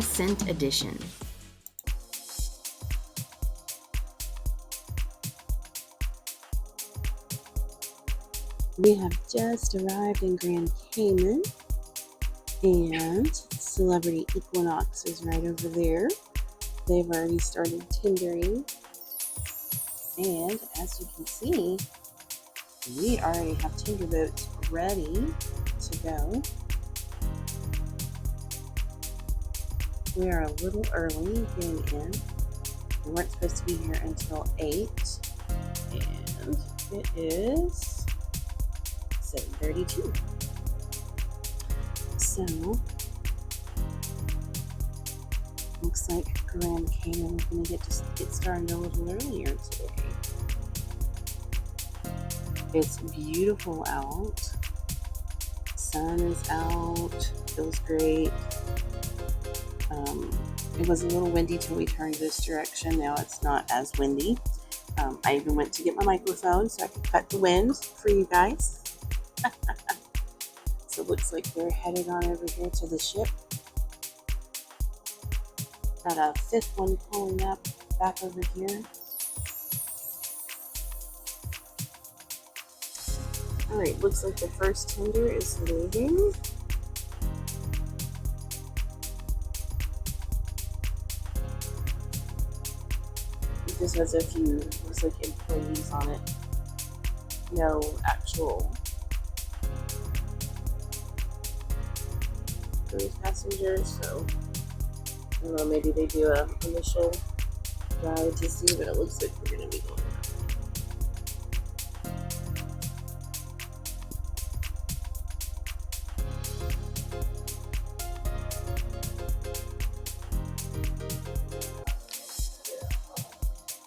Ascent Edition. We have just arrived in Grand Cayman, and Celebrity Equinox is right over there. They've already started tendering, and as you can see, we already have tender boats ready to go. We are a little early getting in. We weren't supposed to be here until 8, and it is 7:32. So, looks like Grand Cayman is going to get started a little earlier today. It's beautiful out. Sun is out. Feels great. It was a little windy till we turned this direction. Now it's not as windy. I even went to get my microphone so I could cut the wind for you guys. So it looks like they're headed on over here to the ship. Got a 5th one pulling up back over here. Alright, looks like the first tender is leaving. It just has a few, looks like employees on it. No actual cruise passengers, so I don't know, maybe they do a initial ride to see, but it looks like we're going to be going up.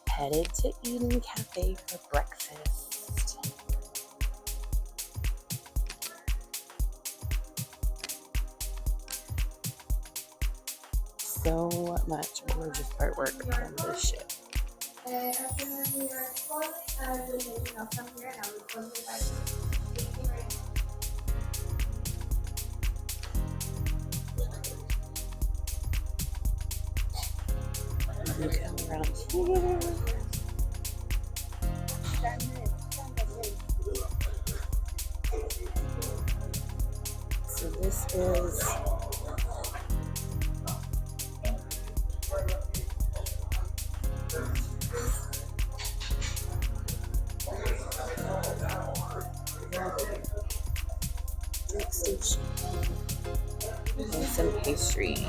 Headed to Eden Cafe for breakfast. So much gorgeous artwork on this ship. You come around here. So this is and some pastries.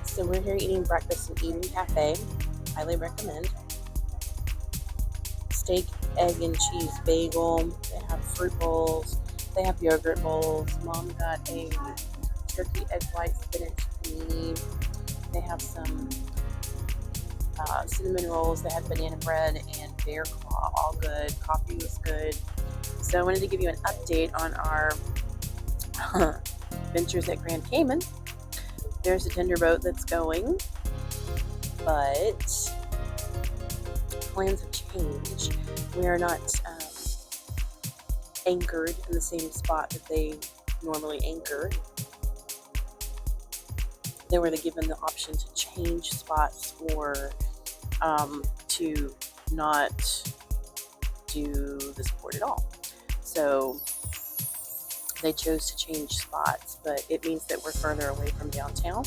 So we're here eating breakfast in Eden Cafe. Highly recommend. Steak, egg, and cheese bagel. They have fruit bowls. They have yogurt bowls. Mom got a turkey, egg white, spinach panini. They have some cinnamon rolls. They have banana bread and bear claw. All good. Coffee was good. So I wanted to give you an update on our ventures at Grand Cayman. There's a tender boat that's going, but plans have changed. We are not anchored in the same spot that they normally anchor. They were given the option to change spots or to not do the sport at all. So they chose to change spots, but it means that we're further away from downtown.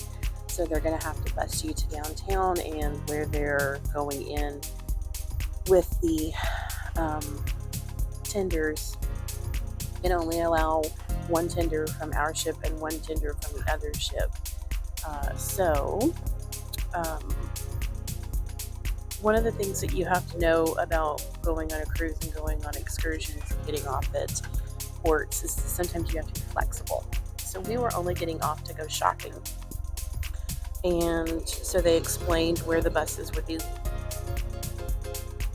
So they're going to have to bus you to downtown, and where they're going in with the tenders, and only allow one tender from our ship and one tender from the other ship. One of the things that you have to know about going on a cruise and going on excursions and getting off at ports is sometimes you have to be flexible. So we were only getting off to go shopping, and so they explained where the buses would be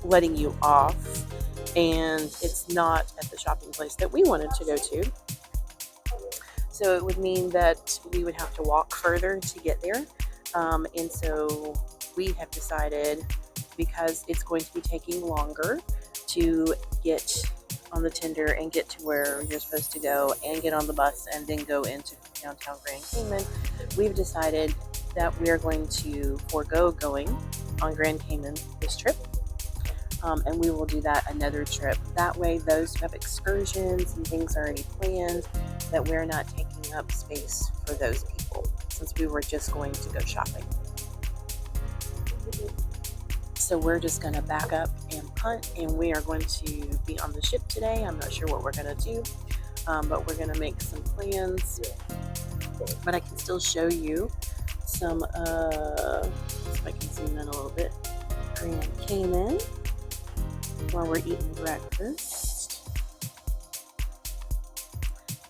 letting you off, and it's not at the shopping place that we wanted to go to. So it would mean that we would have to walk further to get there. And so we have decided, because it's going to be taking longer to get on the tender and get to where you're supposed to go and get on the bus and then go into downtown Grand Cayman, we've decided that we are going to forego going on Grand Cayman this trip. And we will do that another trip. That way, those who have excursions and things already planned, that we're not taking up space for those people, since we were just going to go shopping. So we're just going to back up and punt, and we are going to be on the ship today. I'm not sure what we're going to do, but we're going to make some plans. But I can still show you some, if I can zoom in a little bit, Grand Cayman, while we're eating breakfast.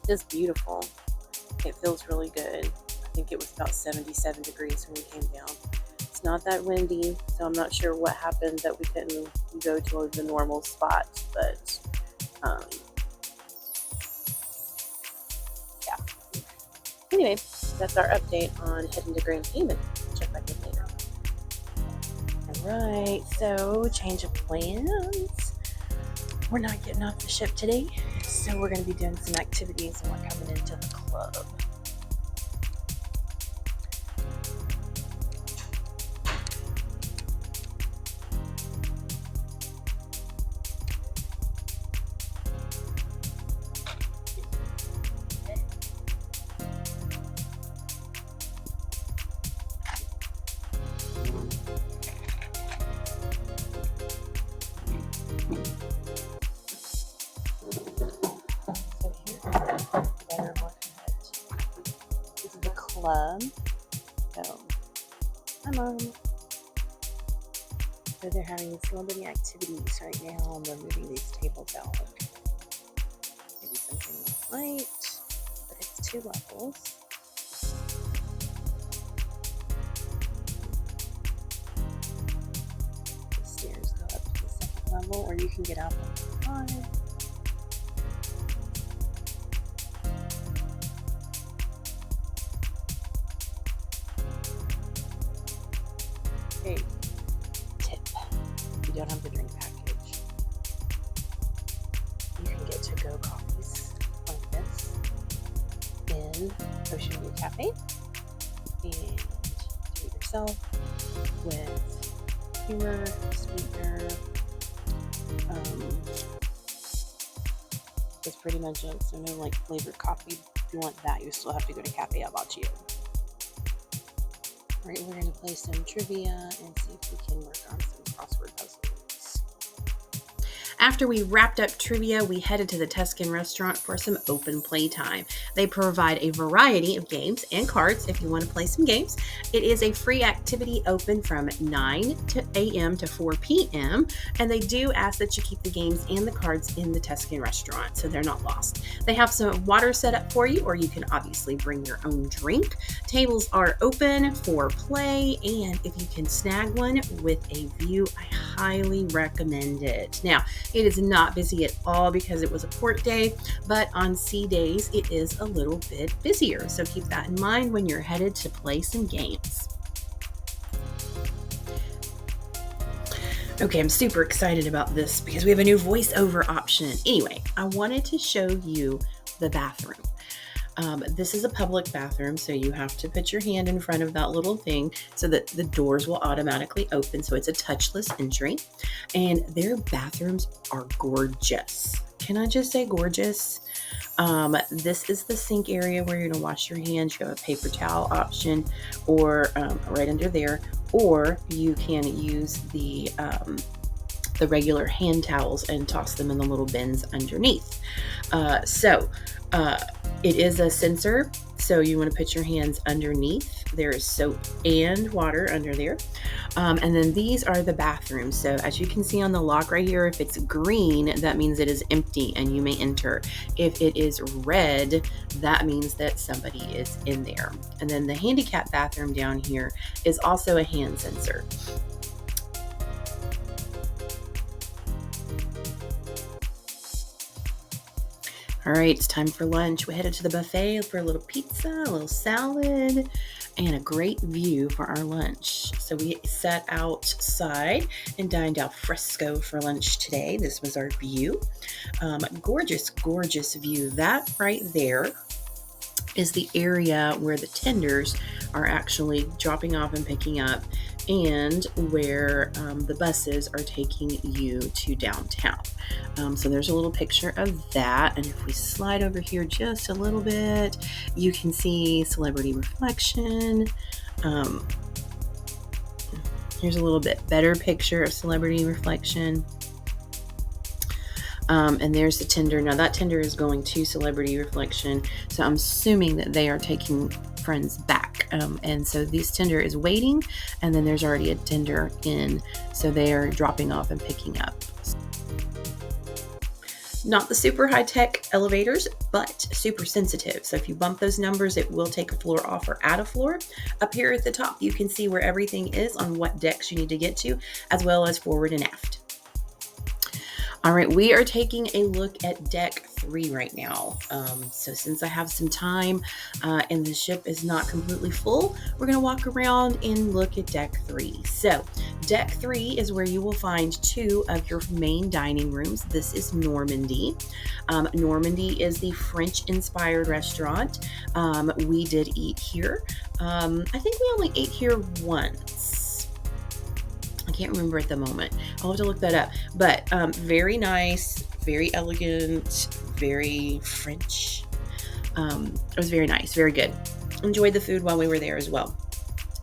It's beautiful. It feels really good. I think it was about 77 degrees when we came down. It's not that windy, so I'm not sure what happened that we couldn't go to the normal spot, but yeah. Anyway, that's our update on heading to Grand Cayman. Check back in later. Alright, so change of plans. We're not getting off the ship today, so we're going to be doing some activities, and we're coming into the club. This is the club. So, hi Mom. So they're having these little bitty activities right now, and they're moving these tables out. Maybe something last night, but it's 2 levels. The stairs go up to the 2nd level, or you can get up on the 5. Okay, tip. If you don't have the drink package, you can get to-go coffees like this in Ocean View Cafe, and do it yourself with creamer, sweetener. That's pretty much it. So no like flavored coffee. If you want that, you still have to go to Cafe Abacchio. Alright, we're going to play some trivia and see if we can work on some crossword puzzles. After we wrapped up trivia, we headed to the Tuscan restaurant for some open play time. They provide a variety of games and cards if you want to play some games. It is a free activity open from 9 a.m. to 4 p.m. And they do ask that you keep the games and the cards in the Tuscan restaurant so they're not lost. They have some water set up for you, or you can obviously bring your own drink. Tables are open for play, and if you can snag one with a view, I highly recommend it. Now, it is not busy at all because it was a port day, but on sea days, it is a little bit busier. So keep that in mind when you're headed to play some games. Okay, I'm super excited about this because we have a new voiceover option. Anyway, I wanted to show you the bathroom. This is a public bathroom, so you have to put your hand in front of that little thing so that the doors will automatically open. So it's a touchless entry, and their bathrooms are gorgeous. Can I just say gorgeous? This is the sink area where you're going to wash your hands. You have a paper towel option, or right under there, or you can use the regular hand towels and toss them in the little bins underneath. It is a sensor, so you want to put your hands underneath. There is soap and water under there. And then these are the bathrooms. So as you can see on the lock right here, if it's green, that means it is empty and you may enter. If it is red, that means that somebody is in there. And then the handicap bathroom down here is also a hand sensor. All right, it's time for lunch. We headed to the buffet for a little pizza, a little salad, and a great view for our lunch. So we sat outside and dined al fresco for lunch today. This was our view. Gorgeous, gorgeous view. That right there is the area where the tenders are actually dropping off and picking up, and where the buses are taking you to downtown. So there's a little picture of that, and if we slide over here just a little bit, you can see Celebrity Reflection. Here's a little bit better picture of Celebrity Reflection. And there's the tender. Now that tender is going to Celebrity Reflection, so I'm assuming that they are taking friends back. And so this tender is waiting, and then there's already a tender in, so they are dropping off and picking up. Not the super high-tech elevators, but super sensitive. So if you bump those numbers, it will take a floor off or add a floor. Up here at the top, you can see where everything is on what decks you need to get to, as well as forward and aft. All right, we are taking a look at deck 3 right now. So since I have some time and the ship is not completely full, we're going to walk around and look at deck 3. So deck 3 is where you will find 2 of your main dining rooms. This is Normandy. Normandy is the French-inspired restaurant. We did eat here. I think we only ate here once. I can't remember at the moment. I'll have to look that up. But very nice, very elegant, very French. It was very nice, very good. Enjoyed the food while we were there as well.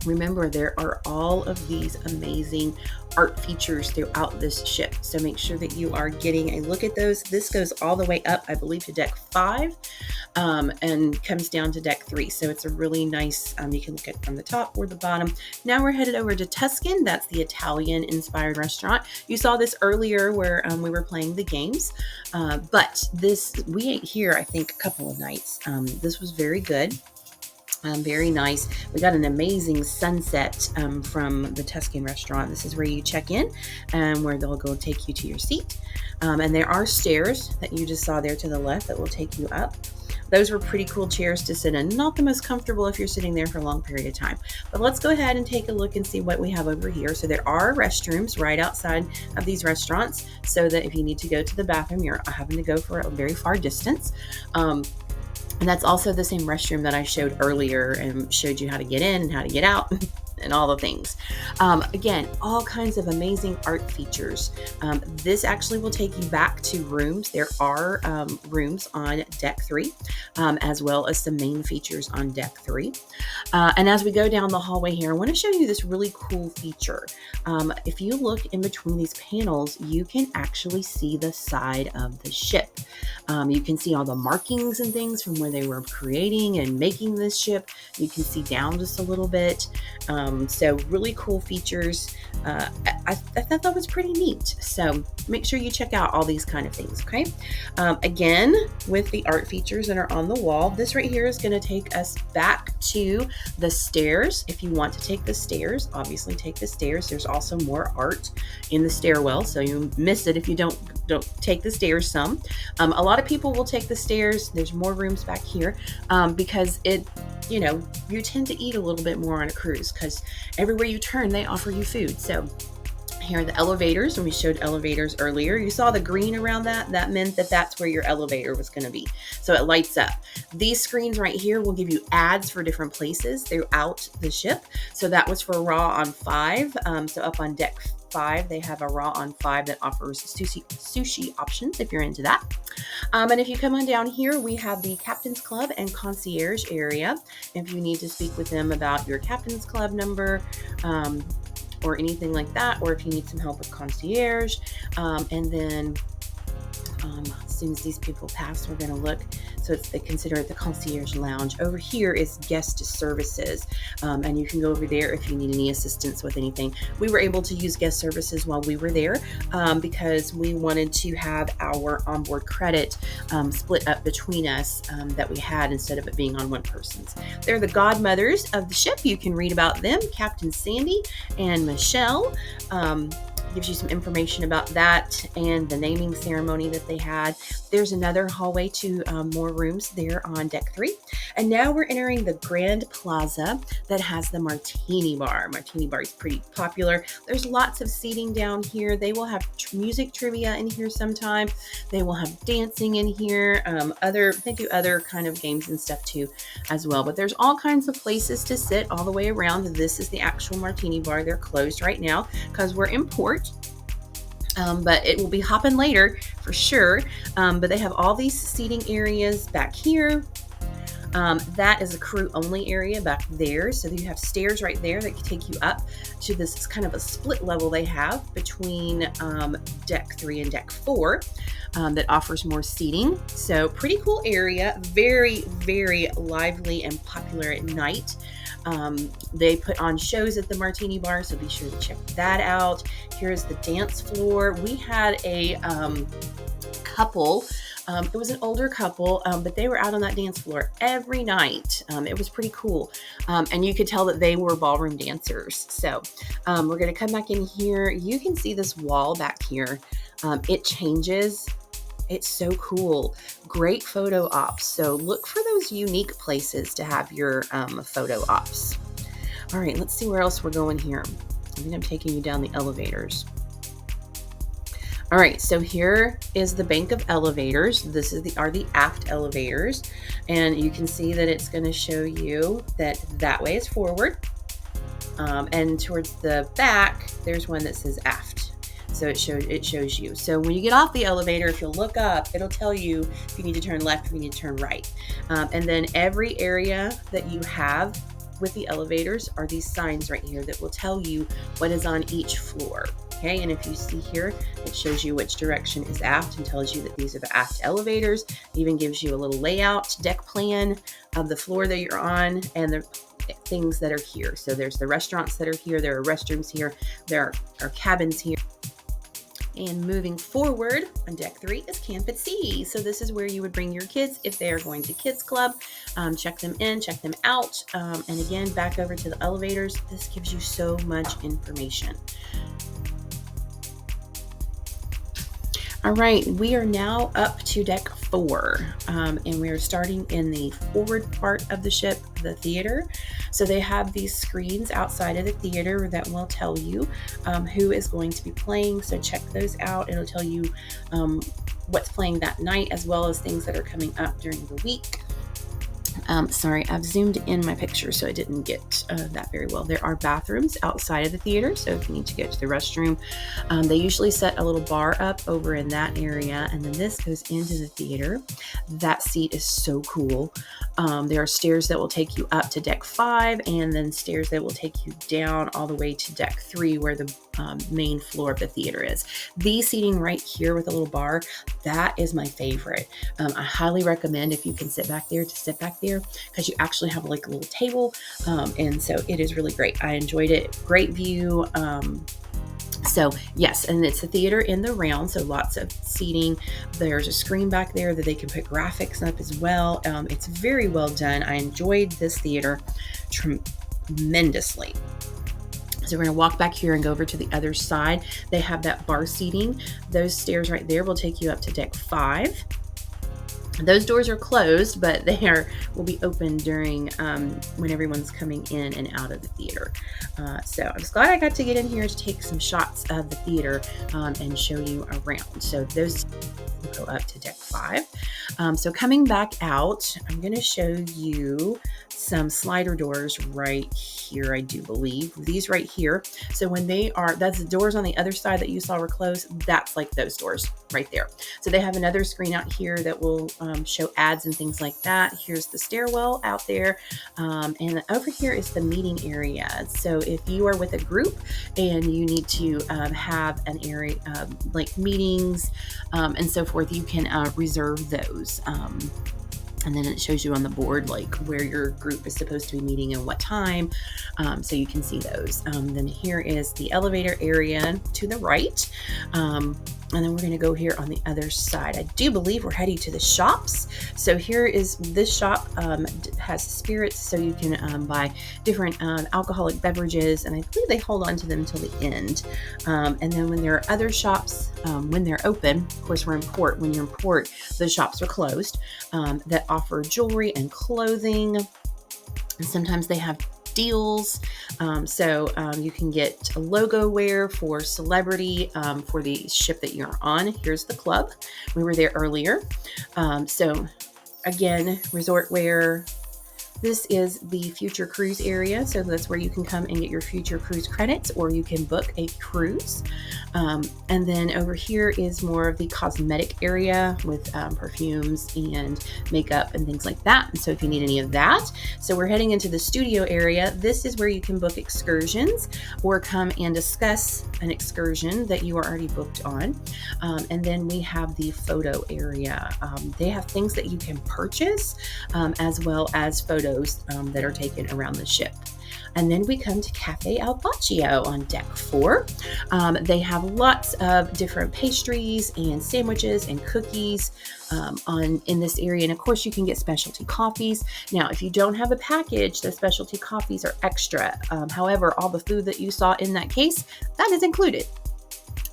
Remember, there are all of these amazing art features throughout this ship, so make sure that you are getting a look at those. This goes all the way up, I believe, to deck 5 and comes down to deck 3, so it's a really nice, you can look at it from the top or the bottom. Now we're headed over to Tuscan. That's the Italian inspired restaurant. You saw this earlier where we were playing the games, but we ate here I think a couple of nights. This was very good. Very nice. We got an amazing sunset from the Tuscan restaurant. This is where you check in and where they'll go take you to your seat. And there are stairs that you just saw there to the left that will take you up. Those were pretty cool chairs to sit in. Not the most comfortable if you're sitting there for a long period of time. But let's go ahead and take a look and see what we have over here. So there are restrooms right outside of these restaurants, so that if you need to go to the bathroom, you're having to go for a very far distance. And that's also the same restroom that I showed earlier and showed you how to get in and how to get out and all the things. Again, all kinds of amazing art features. This actually will take you back to rooms. There are rooms on deck 3, as well as some main features on deck 3. And as we go down the hallway here, I want to show you this really cool feature. If you look in between these panels, you can actually see the side of the ship. You can see all the markings and things from where they were creating and making this ship. You can see down just a little bit. So really cool features. I thought that was pretty neat. So make sure you check out all these kind of things, okay? Again, with the art features that are on the wall, this right here is going to take us back to the stairs. If you want to take the stairs, obviously take the stairs. There's also more art in the stairwell, so you miss it if you don't take the stairs some. A lot of people will take the stairs. There's more rooms back here because you tend to eat a little bit more on a cruise because everywhere you turn, they offer you food. So here are the elevators, and we showed elevators earlier. You saw the green around that. That meant that that's where your elevator was going to be. So it lights up. These screens right here will give you ads for different places throughout the ship. So that was for Raw on 5. So up on deck 5, they have a Raw on 5 that offers sushi options if you're into that. And if you come on down here, we have the Captain's Club and Concierge area. If you need to speak with them about your Captain's Club number, or anything like that, or if you need some help with concierge. And then as soon as these people pass, we're going to look. So they consider it the concierge lounge. Over here is guest services, and you can go over there if you need any assistance with anything. We were able to use guest services while we were there because we wanted to have our onboard credit split up between us that we had instead of it being on one person's. They're the godmothers of the ship. You can read about them, Captain Sandy and Michelle. gives you some information about that and the naming ceremony that they had. There's another hallway to more rooms there on deck 3. And now we're entering the Grand Plaza that has the Martini Bar. Martini Bar is pretty popular. There's lots of seating down here. They will have music trivia in here sometime. They will have dancing in here. They do other kind of games and stuff too as well. But there's all kinds of places to sit all the way around. This is the actual Martini Bar. They're closed right now because we're in port. But it will be hopping later for sure. But they have all these seating areas back here. That is a crew only area back there. So you have stairs right there that can take you up to this kind of a split level they have between deck 3 and deck 4 that offers more seating. So pretty cool area, very, very lively and popular at night. They put on shows at the Martini Bar, so be sure to check that out. Here's the dance floor. We had a couple. It was an older couple, but they were out on that dance floor every night. It was pretty cool. And you could tell that they were ballroom dancers. So we're going to come back in here. You can see this wall back here. It changes. It's so cool. Great photo ops. So look for those unique places to have your photo ops. All right, let's see where else we're going here. I think I'm taking you down the elevators. All right, so here is the bank of elevators. This is are the aft elevators, and you can see that it's going to show you that way is forward, and towards the back there's one that says aft. So it shows you. So when you get off the elevator, if you'll look up, it'll tell you if you need to turn left, if you need to turn right, and then every area that you have with the elevators are these signs right here that will tell you what is on each floor. Okay, and if you see here, it shows you which direction is aft and tells you that these are the aft elevators. It even gives you a little layout deck plan of the floor that you're on and the things that are here. So there's the restaurants that are here, there are restrooms here, there are cabins here. And moving forward on deck 3 is Camp at Sea. So this is where you would bring your kids if they are going to Kids Club. Check them in, check them out. And again, back over to the elevators. This gives you so much information. All right, we are now up to deck 4, and we are starting in the forward part of the ship, the theater. So they have these screens outside of the theater that will tell you who is going to be playing. So check those out. It'll tell you what's playing that night, as well as things that are coming up during the week. Sorry, I've zoomed in my picture, so I didn't get that very well. There are bathrooms outside of the theater, so if you need to go to the restroom, they usually set a little bar up over in that area, and then this goes into the theater. That seat is so cool. There are stairs that will take you up to deck 5, and then stairs that will take you down all the way to deck 3, where the main floor of the theater is. The seating right here with a little bar, that is my favorite. I highly recommend, if you can sit back there, to sit back there, because you actually have like a little table, and so it is really great. I enjoyed it. Great view. So yes, and it's a theater in the round, so lots of seating. There's a screen back there that they can put graphics up as well. It's very well done. I enjoyed this theater tremendously. So we're going to walk back here and go over to the other side. They have that bar seating. Those stairs right there will take you up to deck 5. Those doors are closed, but they will be open during when everyone's coming in and out of the theater. So I'm just glad I got to get in here to take some shots of the theater and show you around. So those go up to deck 5. So coming back out, I'm going to show you some slider doors right here, I do believe. These right here. So when that's the doors on the other side that you saw were closed, that's like those doors right there. So they have another screen out here that will show ads and things like that. Here's the stairwell out there. And over here is the meeting area. So if you are with a group and you need to have an area like meetings and so forth, you can reserve those. And then it shows you on the board like where your group is supposed to be meeting and what time, so you can see those. Then here is the elevator area to the right. And then we're going to go here on the other side. I do believe we're heading to the shops. So here is this shop, has spirits, so you can buy different alcoholic beverages, and I believe they hold on to them until the end. And then when there are other shops, when they're open, of course we're in port. When you're in port, the shops are closed, that offer jewelry and clothing. And sometimes they have deals. So you can get a logo wear for celebrity for the ship that you're on. Here's the club. We were there earlier. So again, resort wear. This is the future cruise area. So that's where you can come and get your future cruise credits, or you can book a cruise. And then over here is more of the cosmetic area with perfumes and makeup and things like that. And so if you need any of that, so we're heading into the studio area. This is where you can book excursions or come and discuss an excursion that you are already booked on. And then we have the photo area. They have things that you can purchase as well as photos that are taken around the ship. And then we come to Cafe Al Baccio on deck 4. They have lots of different pastries and sandwiches and cookies in this area. And of course, you can get specialty coffees. Now, if you don't have a package, the specialty coffees are extra. However, all the food that you saw in that case, that is included.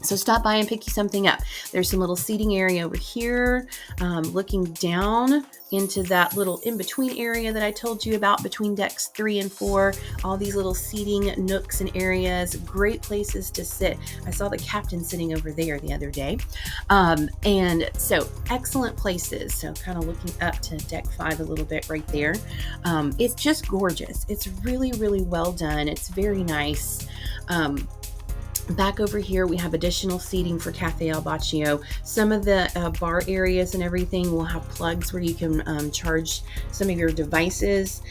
So stop by and pick you something up. There's some little seating area over here, looking down into that little in-between area that I told you about between decks 3 and 4. All these little seating nooks and areas, great places to sit. I saw the captain sitting over there the other day. And so excellent places. So kind of looking up to deck 5 a little bit right there. It's just gorgeous. It's really, really well done. It's very nice. Back over here, we have additional seating for Cafe Al Baccio. Some of the bar areas and everything will have plugs where you can charge some of your devices.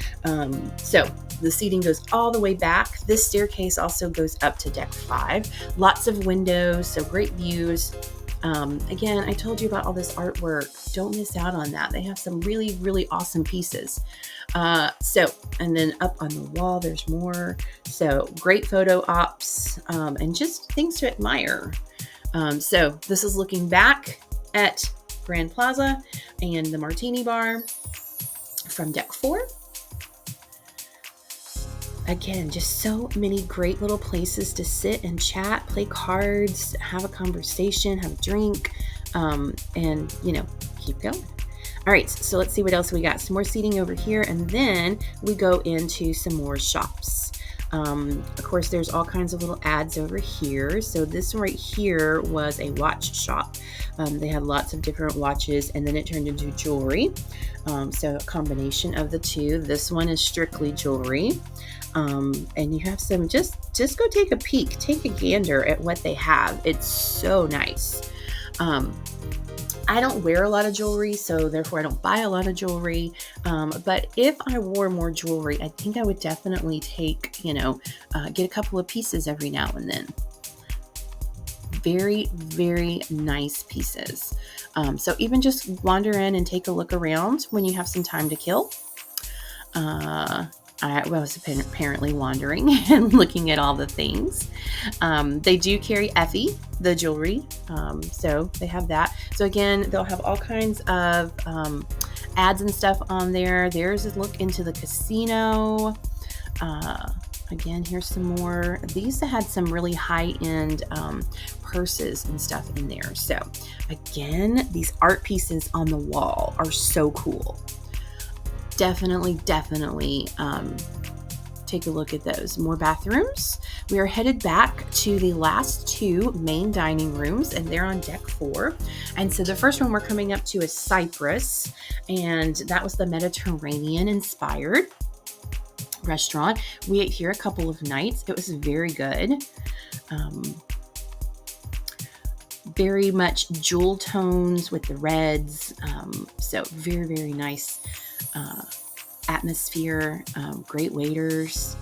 So the seating goes all the way back. This staircase also goes up to deck 5. Lots of windows, so great views. Again, I told you about all this artwork. Don't miss out on that. They have some really, really awesome pieces. And then up on the wall, there's more. So great photo ops, and just things to admire. So this is looking back at Grand Plaza and the Martini Bar from deck 4. Again, just so many great little places to sit and chat, play cards, have a conversation, have a drink, and, keep going. All right, so let's see what else we got. Some more seating over here, and then we go into some more shops. Of course, there's all kinds of little ads over here. So this one right here was a watch shop. They had lots of different watches, and then it turned into jewelry. So a combination of the two. This one is strictly jewelry. And you have some, just go take a peek, take a gander at what they have. It's so nice. I don't wear a lot of jewelry, so therefore I don't buy a lot of jewelry. But if I wore more jewelry, I think I would definitely take, get a couple of pieces every now and then. Very, very nice pieces. So even just wander in and take a look around when you have some time to kill. I was apparently wandering and looking at all the things. They do carry Effie, the jewelry. So they have that. So again, they'll have all kinds of ads and stuff on there. There's a look into the casino. Again, here's some more. These had some really high-end purses and stuff in there. So again, these art pieces on the wall are so cool. Definitely take a look at those. More bathrooms. We are headed back to the last 2 main dining rooms, and they're on deck 4. And so the first one we're coming up to is Cyprus, and that was the Mediterranean inspired restaurant. We ate here a couple of nights. It was very good. Very much jewel tones with the reds. So very, very nice atmosphere, great waiters.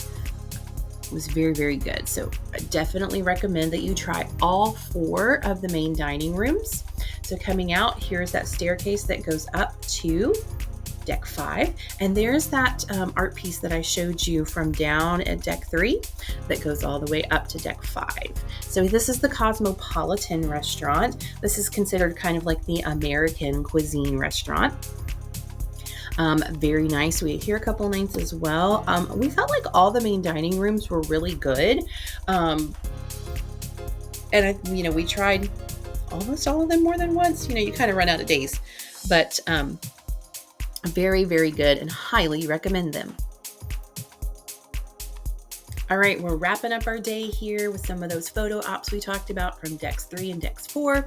It was very, very good. So I definitely recommend that you try all 4 of the main dining rooms. So coming out, here's that staircase that goes up to deck 5. And there's that art piece that I showed you from down at deck 3 that goes all the way up to deck 5. So this is the Cosmopolitan restaurant. This is considered kind of like the American cuisine restaurant. Very nice. We ate here a couple nights as well. We felt like all the main dining rooms were really good. And we tried almost all of them more than once. You kind of run out of days, but very, very good and highly recommend them. All right, we're wrapping up our day here with some of those photo ops we talked about from decks 3 and decks 4.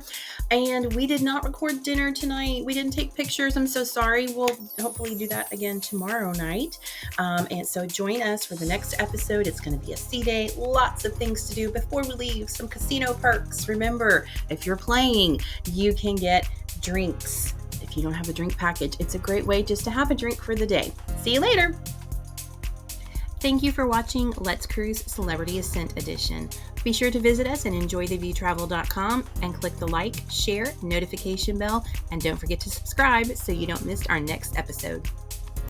And we did not record dinner tonight. We didn't take pictures. I'm so sorry. We'll hopefully do that again tomorrow night. And so join us for the next episode. It's going to be a sea day. Lots of things to do before we leave. Some casino perks. Remember, if you're playing, you can get drinks. If you don't have a drink package, it's a great way just to have a drink for the day. See you later. Thank you for watching Let's Cruise Celebrity Ascent Edition. Be sure to visit us at enjoytheviewtravel.com and click the like, share, notification bell, and don't forget to subscribe so you don't miss our next episode.